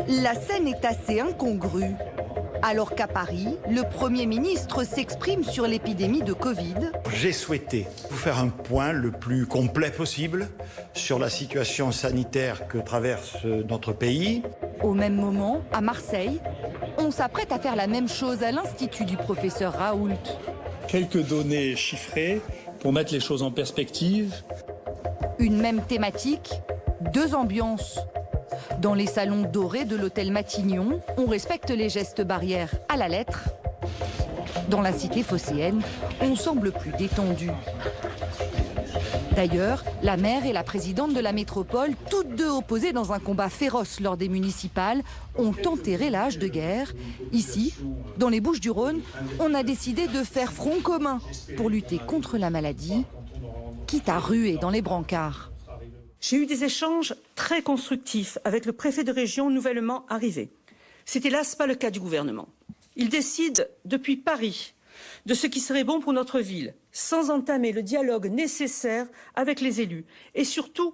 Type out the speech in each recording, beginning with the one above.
La scène est assez incongrue. Alors qu'à Paris, le Premier ministre s'exprime sur l'épidémie de Covid. J'ai souhaité vous faire un point le plus complet possible sur la situation sanitaire que traverse notre pays. Au même moment, à Marseille, on s'apprête à faire la même chose à l'Institut du professeur Raoult. Quelques données chiffrées pour mettre les choses en perspective. Une même thématique, deux ambiances. Dans les salons dorés de l'hôtel Matignon, on respecte les gestes barrières à la lettre. Dans la cité phocéenne, on semble plus détendu. D'ailleurs, la maire et la présidente de la métropole, toutes deux opposées dans un combat féroce lors des municipales, ont enterré la hache de guerre. Ici, dans les Bouches-du-Rhône, on a décidé de faire front commun pour lutter contre la maladie, quitte à ruer dans les brancards. J'ai eu des échanges très constructifs avec le préfet de région nouvellement arrivé. C'est hélas pas le cas du gouvernement. Il décide depuis Paris de ce qui serait bon pour notre ville, sans entamer le dialogue nécessaire avec les élus et surtout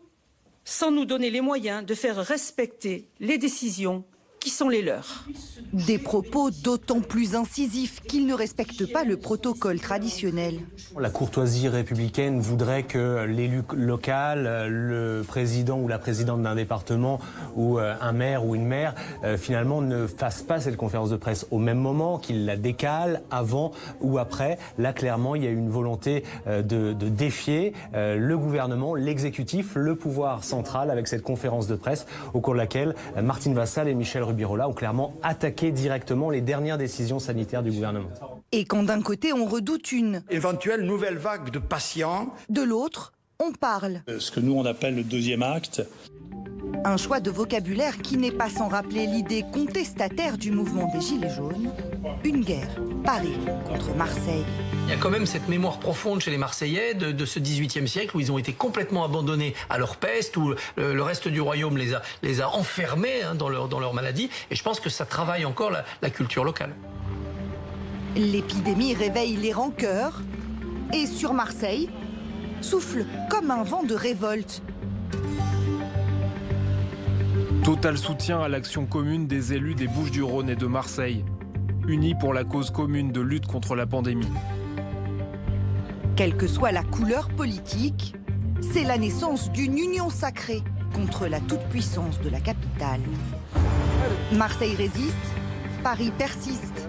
sans nous donner les moyens de faire respecter les décisions qui sont les leurs. Des propos d'autant plus incisifs qu'ils ne respectent pas le protocole traditionnel. La courtoisie républicaine voudrait que l'élu local, le président ou la présidente d'un département ou un maire ou une maire, finalement ne fasse pas cette conférence de presse au même moment, qu'il la décale avant ou après. Là, clairement, il y a une volonté de défier le gouvernement, l'exécutif, le pouvoir central avec cette conférence de presse au cours de laquelle Martine Vassal et Michel Rubirola ont clairement attaqué directement les dernières décisions sanitaires du gouvernement. Et quand d'un côté on redoute une Éventuelle nouvelle vague de patients. De l'autre, on parle. Ce que nous on appelle le deuxième acte. Un choix de vocabulaire qui n'est pas sans rappeler l'idée contestataire du mouvement des Gilets jaunes. Une guerre, Paris contre Marseille. Il y a quand même cette mémoire profonde chez les Marseillais de ce XVIIIe siècle où ils ont été complètement abandonnés à leur peste, où le reste du royaume les a enfermés dans leur maladie. Et je pense que ça travaille encore la culture locale. L'épidémie réveille les rancœurs et sur Marseille, souffle comme un vent de révolte. Total soutien à l'action commune des élus des Bouches-du-Rhône et de Marseille, unis pour la cause commune de lutte contre la pandémie. Quelle que soit la couleur politique, c'est la naissance d'une union sacrée contre la toute-puissance de la capitale. Marseille résiste, Paris persiste.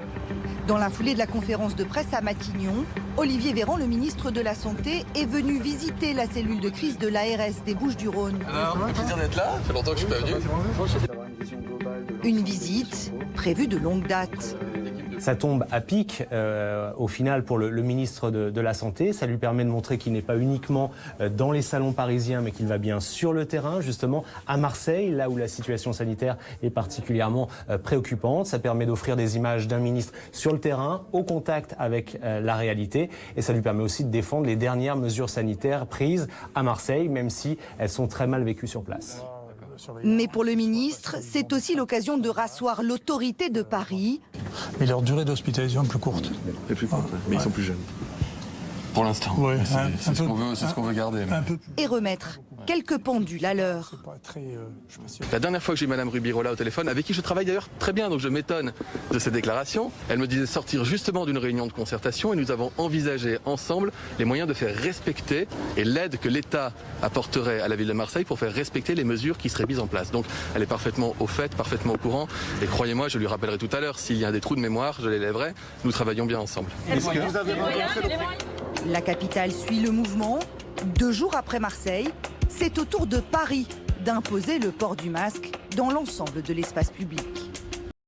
Dans la foulée de la conférence de presse à Matignon, Olivier Véran, le ministre de la Santé, est venu visiter la cellule de crise de l'ARS des Bouches-du-Rhône. Plaisir d'être là, ça fait longtemps que je suis pas venu. Une visite prévue de longue date. Ça tombe à pic au final pour le ministre de la Santé. Ça lui permet de montrer qu'il n'est pas uniquement dans les salons parisiens, mais qu'il va bien sur le terrain, justement à Marseille, là où la situation sanitaire est particulièrement préoccupante. Ça permet d'offrir des images d'un ministre sur le terrain, au contact avec la réalité. Et ça lui permet aussi de défendre les dernières mesures sanitaires prises à Marseille, même si elles sont très mal vécues sur place. Mais pour le ministre, c'est aussi l'occasion de rasseoir l'autorité de Paris. Mais leur durée d'hospitalisation est plus courte. C'est plus courte, mais ils sont plus jeunes. Pour l'instant. Ouais, c'est ce qu'on veut garder. Et remettre quelques pendules à l'heure. La dernière fois que j'ai eu Madame Rubirola au téléphone, avec qui je travaille d'ailleurs très bien, donc je m'étonne de ses déclarations, elle me disait sortir justement d'une réunion de concertation et nous avons envisagé ensemble les moyens de faire respecter et l'aide que l'État apporterait à la ville de Marseille pour faire respecter les mesures qui seraient mises en place. Donc elle est parfaitement au fait, parfaitement au courant et croyez-moi, je lui rappellerai tout à l'heure, s'il y a des trous de mémoire, je les lèverai, nous travaillons bien ensemble. La capitale suit le mouvement. 2 jours après Marseille, c'est au tour de Paris d'imposer le port du masque dans l'ensemble de l'espace public.